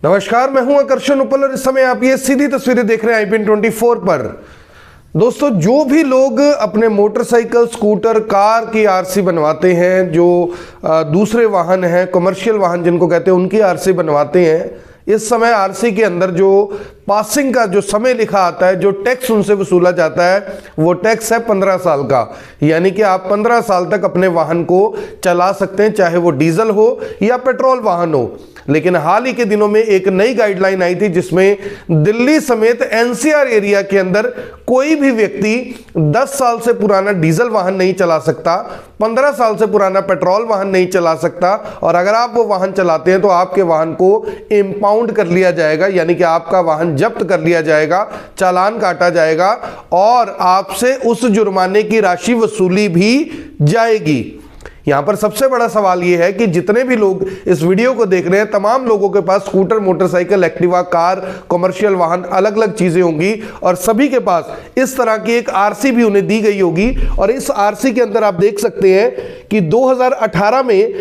नमस्कार, मैं हूं आकर्षण उपल और इस समय आप ये सीधी तस्वीरें देख रहे हैं IPN 24 पर। दोस्तों, जो भी लोग अपने मोटरसाइकिल, स्कूटर, कार की आरसी बनवाते हैं, जो दूसरे वाहन हैं, कमर्शियल वाहन जिनको कहते हैं, उनकी आरसी बनवाते हैं, इस समय आरसी के अंदर जो पासिंग का जो समय लिखा आता है, जो टैक्स उनसे वसूला जाता है, वो टैक्स है 15 साल का। यानी कि आप 15 साल तक अपने वाहन को चला सकते हैं, चाहे वो डीजल हो या पेट्रोल वाहन हो। लेकिन हाल ही के दिनों में एक नई गाइडलाइन आई थी जिसमें दिल्ली समेत NCR एरिया के अंदर कोई भी व्यक्ति 10 साल से पुराना डीजल वाहन नहीं चला सकता, 15 साल से पुराना पेट्रोल वाहन नहीं चला सकता, और अगर आप वो वाहन चलाते हैं तो आपके वाहन को इंपाउंड कर लिया जाएगा, यानी कि आपका वाहन जब्त कर लिया जाएगा, चालान काटा जाएगा और आपसे उस जुर्माने की राशि वसूली भी जाएगी। यहां पर सबसे बड़ा सवाल यह है कि जितने भी लोग इस वीडियो को देख रहे हैं, तमाम लोगों के पास scooter, motorcycle, Activa, car, commercial वाहन, अलग अलग चीजें होंगी और सभी के पास इस तरह की एक आरसी भी उन्हें दी गई होगी। और इस आरसी के अंदर आप देख सकते हैं कि 2018 में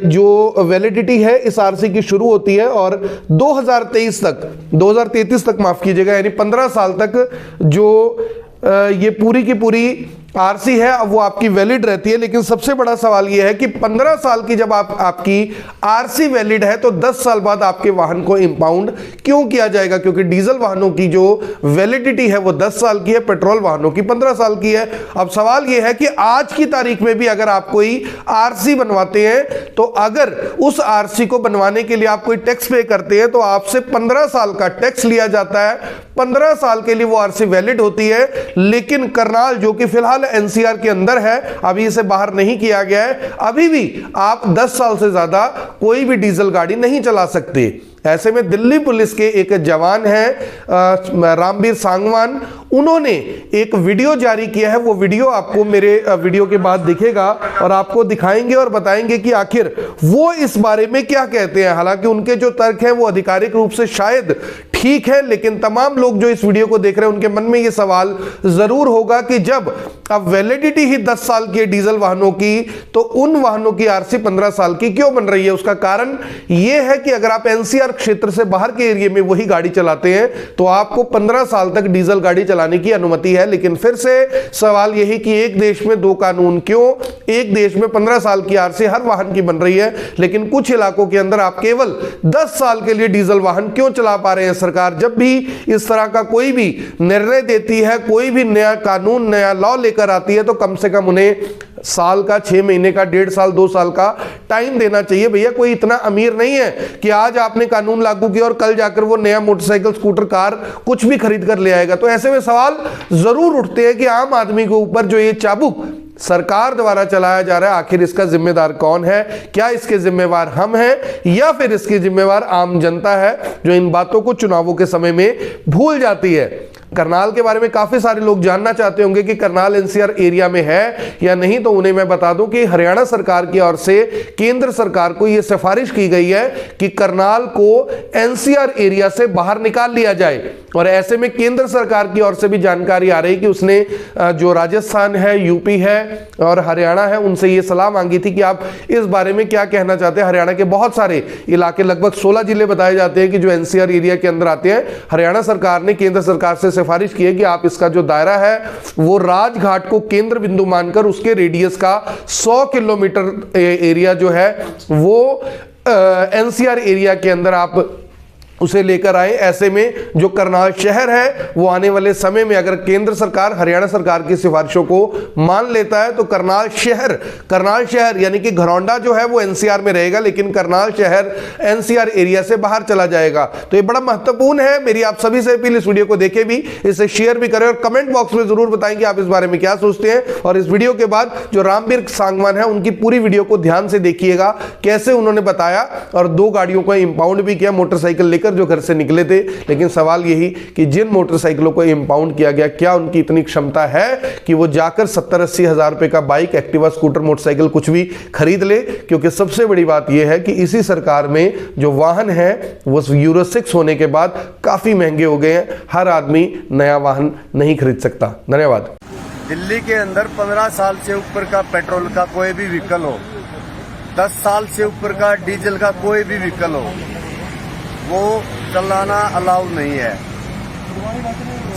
जो वैलिडिटी है इस आरसी की शुरू होती है और 2033 तक माफ कीजिएगा, यानी 15 साल तक जो ये पूरी की पूरी आरसी है अब वो आपकी वैलिड रहती है। लेकिन सबसे बड़ा सवाल ये है कि 15 साल की जब आपकी आरसी वैलिड है तो 10 साल बाद आपके वाहन को इंपाउंड क्यों किया जाएगा? क्योंकि डीजल वाहनों की जो वैलिडिटी है वो 10 साल की है, पेट्रोल वाहनों की 15 साल की है। अब सवाल ये है कि आज की तारीख में भी अगर आप कोई आरसी बनवाते हैं तो अगर उस आरसी को बनवाने के लिए आप कोई टैक्स पे करते हैं तो आपसे 15 साल का टैक्स लिया जाता है। 15 साल के लिए वो आरसी वैलिड होती है। लेकिन करनाल, जो कि फिलहाल NCR के अंदर है, अभी इसे बाहर नहीं किया गया है, अभी भी आप 10 साल से ज्यादा कोई भी डीजल गाड़ी नहीं चला सकते। ऐसे में दिल्ली पुलिस के एक जवान हैं रामबीर सांगवान, उन्होंने एक वीडियो जारी किया है। वो वीडियो आपको मेरे वीडियो के बाद दिखेगा और आपको दिखाएंगे और बताएंगे कि आखिर वो इस बारे में क्या कहते हैं। हालांकि उनके जो तर्क हैं वो आधिकारिक रूप से शायद ठीक है, लेकिन तमाम लोग जो इस वीडियो को देख रहे हैं उनके मन में ये सवाल जरूर होगा कि जब अब वैलिडिटी ही 10 साल की है डीजल वाहनों की, तो उन वाहनों की आरसी 15 साल की क्यों बन रही है? उसका कारण यह है कि अगर आप NCR क्षेत्र से बाहर के एरिया में वही गाड़ी चलाते हैं तो आपको 15 साल तक डीजल गाड़ी चलाने की अनुमति है। लेकिन फिर से सवाल यही कि एक देश में दो कानून क्यों? एक देश में 15 साल की आरसी हर वाहन की बन रही है, लेकिन कुछ इलाकों के अंदर आप केवल 10 साल के लिए डीजल वाहन क्यों चला पा रहे हैं? सरकार जब भी इस तरह का कोई भी निर्णय देती है, कोई भी नया कानून, नया लॉ लेकर आती है, तो कम से कम उन्हें साल का, 6 महीने का, 1.5 साल, 2 साल का टाइम देना चाहिए। भैया कोई इतना अमीर नहीं है कि आज आपने कानून लागू किया और कल जाकर वो नया मोटरसाइकिल, स्कूटर, कार कुछ भी खरीद कर ले आएगा। तो ऐसे में सवाल जरूर उठते हैं कि आम आदमी के ऊपर जो ये चाबुक सरकार द्वारा चलाया जा रहा है, आखिर इसका जिम्मेदार कौन है? क्या इसके जिम्मेवार हम हैं या फिर इसकी जिम्मेवार आम जनता है जो इन बातों को चुनावों के समय में भूल जाती है? करनाल के बारे में काफी सारे लोग जानना चाहते होंगे कि करनाल NCR एरिया में है या नहीं, तो उन्हें मैं बता दूं कि हरियाणा सरकार की ओर से केंद्र सरकार को यह सिफारिश की गई है कि करनाल को NCR एरिया से बाहर निकाल लिया जाए। और ऐसे में केंद्र सरकार की ओर से भी जानकारी आ रही कि उसने जो राजस्थान है, UP है और हरियाणा है, उनसे ये सलाह मांगी थी कि आप इस बारे में क्या कहना चाहते हैं। हरियाणा के बहुत सारे इलाके, लगभग 16 जिले बताए जाते हैं कि जो NCR एरिया के अंदर आते हैं। हरियाणा सरकार ने केंद्र सरकार से सिफारिश की है कि आप इसका जो दायरा है वो राजघाट को केंद्र बिंदु मानकर उसके रेडियस का 100 किलोमीटर एरिया जो है वो NCR एरिया के अंदर आप उसे लेकर आए। ऐसे में जो करनाल शहर है वो आने वाले समय में अगर केंद्र सरकार, हरियाणा सरकार की सिफारिशों को मान लेता है तो करनाल शहर यानी कि घरौंडा जो है वो NCR में रहेगा, लेकिन करनाल शहर NCR एरिया से बाहर चला जाएगा। तो ये बड़ा महत्वपूर्ण है। मेरी आप सभी से अपील, इस वीडियो को देखें भी, इसे शेयर भी करें और कमेंट बॉक्स में जरूर बताएं कि आप इस बारे में क्या सोचते हैं। और इस वीडियो के बाद जो रामबीर सांगवान है उनकी पूरी वीडियो को ध्यान से देखिएगा, कैसे उन्होंने बताया और 2 गाड़ियों को इंपाउंड भी किया, मोटरसाइकिल लेकर जो घर से निकले थे। लेकिन सवाल यही कि जिन मोटरसाइकिलों को इंपाउंड किया गया, क्या उनकी इतनी क्षमता है कि वो जाकर 70-80 हजार रुपए का बाइक, एक्टिवा, स्कूटर, मोटरसाइकिल कुछ भी खरीद ले? क्योंकि सबसे बड़ी बात यह है कि इसी सरकार में जो वाहन है वो यूरो 6 होने के बाद काफी महंगे हो गए हैं। हर आदमी नया वाहन नहीं खरीद सकता। धन्यवाद। दिल्ली के अंदर 15 साल से ऊपर का पेट्रोल का कोई भी व्हीकल हो, 10 साल से ऊपर का डीजल का कोई भी व्हीकल हो, वो चलाना अलाउ नहीं है।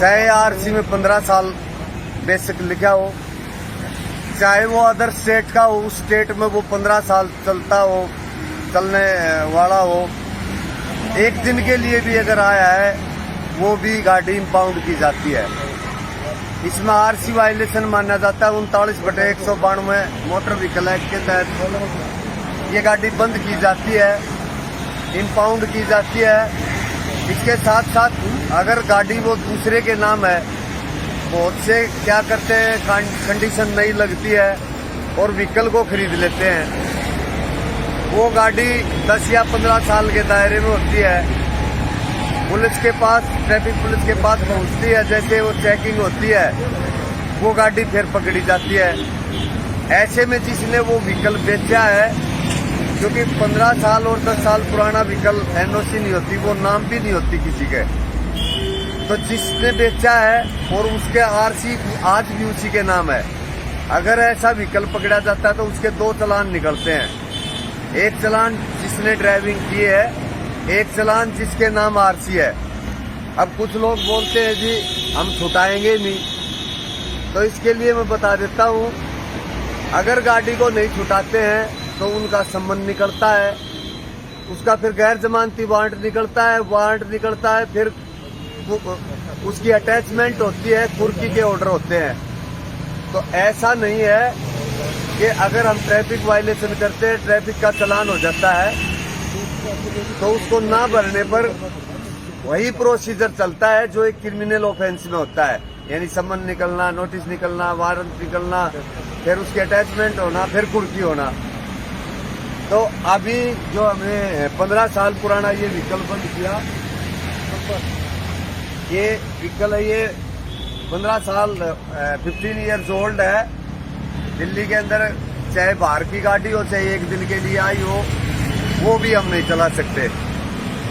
चाहे आरसी में 15 साल बेसिक लिखा हो, चाहे वो अदर स्टेट का हो, उस स्टेट में वो 15 साल चलता हो, चलने वाला हो, एक दिन के लिए भी अगर आया है वो भी गाड़ी इम्पाउंड की जाती है। इसमें आरसी वायलेशन माना जाता है 39/192 मोटर व्हीकल एक्ट के तहत ये गाड़ी बंद की जाती है, इम्पाउंड की जाती है। इसके साथ साथ अगर गाड़ी वो दूसरे के नाम है, बहुत से क्या करते हैं, कंडीशन नहीं लगती है और व्हीकल को खरीद लेते हैं। वो गाड़ी 10 या 15 साल के दायरे में होती है, पुलिस के पास, ट्रैफिक पुलिस के पास पहुंचती है, जैसे वो चेकिंग होती है वो गाड़ी फिर पकड़ी जाती है। ऐसे में जिसने वो व्हीकल बेचा है, क्योंकि 15 साल और 10 साल पुराना व्हीकल एनओसी नहीं होती, वो नाम भी नहीं होती किसी के, तो जिसने बेचा है और उसके आरसी आज भी उसी के नाम है, अगर ऐसा व्हीकल पकड़ा जाता है तो उसके 2 चालान निकलते हैं। एक चालान जिसने ड्राइविंग की है, एक चालान जिसके नाम आरसी है। अब कुछ लोग बोलते हैं जी हम छुटाएंगे नहीं, तो इसके लिए मैं बता देता हूँ, अगर गाड़ी को नहीं छुटाते हैं तो उनका संबंध निकलता है, उसका फिर गैर जमानती वारंट निकलता है, फिर उसकी अटैचमेंट होती है, कुर्की के ऑर्डर होते हैं। तो ऐसा नहीं है कि अगर हम ट्रैफिक वायलेशन करते हैं, ट्रैफिक का चालान हो जाता है, तो उसको ना भरने पर वही प्रोसीजर चलता है जो एक क्रिमिनल ऑफेंस में होता है, यानी समन निकलना, नोटिस निकलना, वारंट निकलना, फिर उसकी अटैचमेंट होना, फिर कुर्की होना। तो अभी जो हमने 15 साल पुराना ये व्हीकल बंद किया, ये व्हीकल है, ये 15 साल 15 ईयर्स ओल्ड है। दिल्ली के अंदर चाहे बाहर की गाड़ी हो, चाहे एक दिन के लिए आई हो, वो भी हम नहीं चला सकते।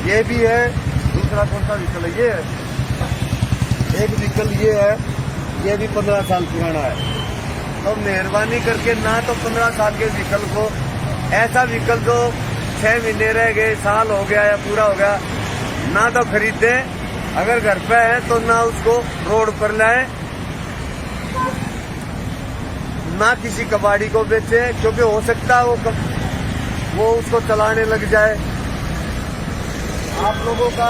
ये भी है। दूसरा कौन सा व्हीकल है? ये है एक व्हीकल, ये है, ये भी 15 साल पुराना है। तो मेहरबानी करके ना तो 15 साल के व्हीकल को, ऐसा व्हीकल जो 6 महीने रह गए, साल हो गया या पूरा हो गया, ना तो खरीदें। अगर घर पे है तो ना उसको रोड पर लाएं, ना किसी कबाड़ी को बेचे, क्योंकि हो सकता है वो उसको चलाने लग जाए। आप लोगों का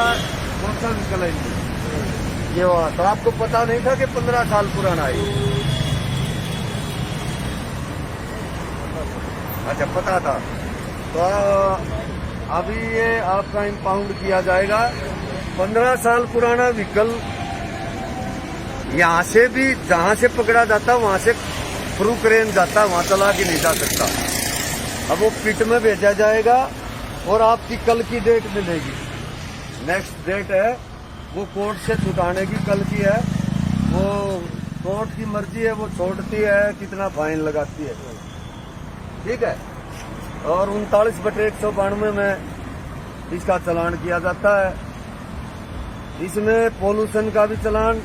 कौन सा व्हीकल है? ये हुआ तो आपको पता नहीं था कि 15 साल पुराना है? अच्छा, पता था। तो अभी ये आपका इम्पाउंड किया जाएगा। 15 साल पुराना व्हीकल यहाँ से भी, जहाँ से पकड़ा जाता है वहाँ से थ्रू क्रेन जाता है, वहाँ चला के नहीं जा सकता। अब वो पिट में भेजा जाएगा और आपकी कल की डेट मिलेगी। नेक्स्ट डेट है वो कोर्ट से छुटाने की, कल की है। वो कोर्ट की मर्जी है, वो छोड़ती है कितना फाइन लगाती है, ठीक है। और 39/192 में इसका चालान किया जाता है। इसमें पोल्यूशन का भी चालान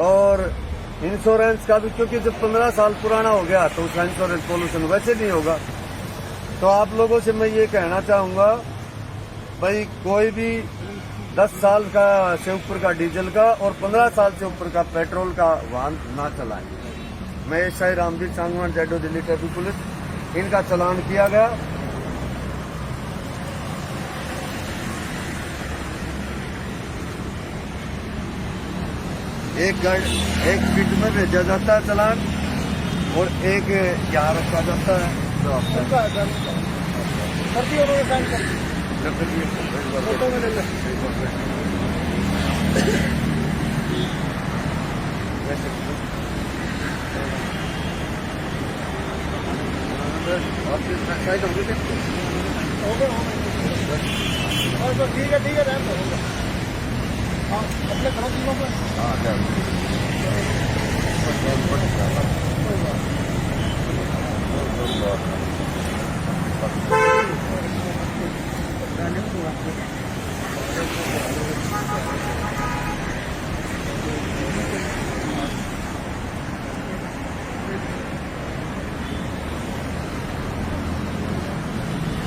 और इंश्योरेंस का भी, क्योंकि जब 15 साल पुराना हो गया तो उसका इंश्योरेंस पोल्यूशन वैसे नहीं होगा। तो आप लोगों से मैं ये कहना चाहूँगा, भाई कोई भी 10 साल का से ऊपर का डीजल का और 15 साल से ऊपर का पेट्रोल का वाहन ना चलाएं। मैं SI Ramvir Sangwan, ZO, Delhi traffic police, इनका चालान किया गया। एक फीट में भेजा जाता है चालान और एक यहाँ रखा जाता है। ठीक है अपने करो तीनों को।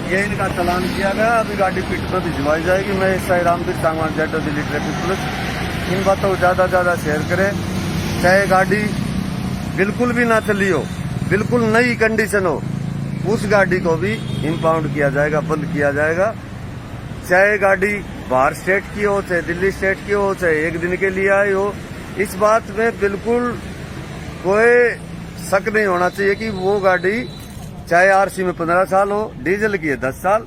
ये इनका चालान किया गया। अभी गाड़ी पीठ पर भिजवाई जाएगी। मैं Sai Ramveer Sangwan ZO Delhi traffic police इन बातों को ज़्यादा शेयर करें। चाहे गाड़ी बिल्कुल भी ना चली हो, बिल्कुल नई कंडीशन हो, उस गाड़ी को भी इम्पाउंड किया जाएगा, बंद किया जाएगा। चाहे गाड़ी बाहर स्टेट की हो, चाहे दिल्ली स्टेट की हो, चाहे एक दिन के लिए आई हो, इस बात में बिल्कुल कोई शक नहीं होना चाहिए कि वो गाड़ी चाहे आरसी में 15 साल हो, डीजल की है 10 साल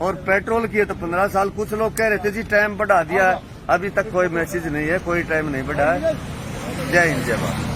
और पेट्रोल की है तो 15 साल। कुछ लोग कह रहे थे जी टाइम बढ़ा दिया है, अभी तक कोई मैसेज नहीं है, कोई टाइम नहीं बढ़ा है। जय हिंद, जय भारत।